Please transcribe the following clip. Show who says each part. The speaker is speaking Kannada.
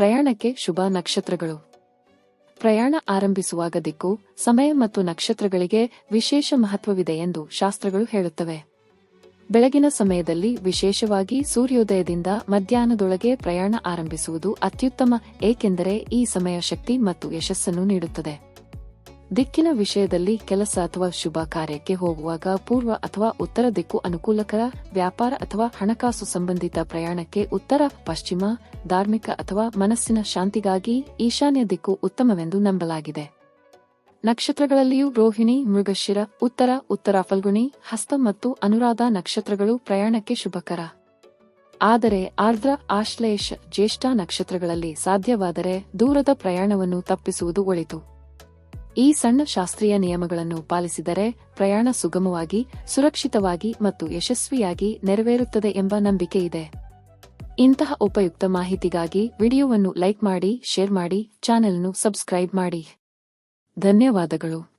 Speaker 1: ಪ್ರಯಾಣಕ್ಕೆ ಶುಭ ನಕ್ಷತ್ರಗಳು. ಪ್ರಯಾಣ ಆರಂಭಿಸುವಾಗ ದಿಕ್ಕು, ಸಮಯ ಮತ್ತು ನಕ್ಷತ್ರಗಳಿಗೆ ವಿಶೇಷ ಮಹತ್ವವಿದೆ ಎಂದು ಶಾಸ್ತ್ರಗಳು ಹೇಳುತ್ತವೆ. ಬೆಳಗಿನ ಸಮಯದಲ್ಲಿ, ವಿಶೇಷವಾಗಿ ಸೂರ್ಯೋದಯದಿಂದ ಮಧ್ಯಾಹ್ನದೊಳಗೆ ಪ್ರಯಾಣ ಆರಂಭಿಸುವುದು ಅತ್ಯುತ್ತಮ, ಏಕೆಂದರೆ ಈ ಸಮಯ ಶಕ್ತಿ ಮತ್ತು ಯಶಸ್ಸನ್ನು ನೀಡುತ್ತದೆ. ದಿಕ್ಕಿನ ವಿಷಯದಲ್ಲಿ, ಕೆಲಸ ಅಥವಾ ಶುಭ ಕಾರ್ಯಕ್ಕೆ ಹೋಗುವಾಗ ಪೂರ್ವ ಅಥವಾ ಉತ್ತರ ದಿಕ್ಕು ಅನುಕೂಲಕರ. ವ್ಯಾಪಾರ ಅಥವಾ ಹಣಕಾಸು ಸಂಬಂಧಿತ ಪ್ರಯಾಣಕ್ಕೆ ಉತ್ತರ, ಪಶ್ಚಿಮ. ಧಾರ್ಮಿಕ ಅಥವಾ ಮನಸ್ಸಿನ ಶಾಂತಿಗಾಗಿ ಈಶಾನ್ಯ ದಿಕ್ಕು ಉತ್ತಮವೆಂದು ನಂಬಲಾಗಿದೆ. ನಕ್ಷತ್ರಗಳಲ್ಲಿಯೂ ರೋಹಿಣಿ, ಮೃಗಶಿರ, ಉತ್ತರ ಫಲ್ಗುಣಿ, ಹಸ್ತ ಮತ್ತು ಅನುರಾಧ ನಕ್ಷತ್ರಗಳು ಪ್ರಯಾಣಕ್ಕೆ ಶುಭಕರ. ಆದರೆ ಆರ್ದ್ರ, ಆಶ್ಲೇಷ, ಜ್ಯೇಷ್ಠ ನಕ್ಷತ್ರಗಳಲ್ಲಿ ಸಾಧ್ಯವಾದರೆ ದೂರದ ಪ್ರಯಾಣವನ್ನು ತಪ್ಪಿಸುವುದು ಒಳಿತು. ಈ ಸಣ್ಣ ಶಾಸ್ತ್ರೀಯ ನಿಯಮಗಳನ್ನು ಪಾಲಿಸಿದರೆ ಪ್ರಯಾಣ ಸುಗಮವಾಗಿ, ಸುರಕ್ಷಿತವಾಗಿ ಮತ್ತು ಯಶಸ್ವಿಯಾಗಿ ನೆರವೇರುತ್ತದೆ ಎಂಬ ನಂಬಿಕೆ ಇದೆ. ಇಂತಹ ಉಪಯುಕ್ತ ಮಾಹಿತಿಗಾಗಿ ವಿಡಿಯೋವನ್ನು ಲೈಕ್ ಮಾಡಿ, ಶೇರ್ ಮಾಡಿ, ಚಾನೆಲ್ ಅನ್ನು ಸಬ್ಸ್ಕ್ರೈಬ್ ಮಾಡಿ. ಧನ್ಯವಾದಗಳು.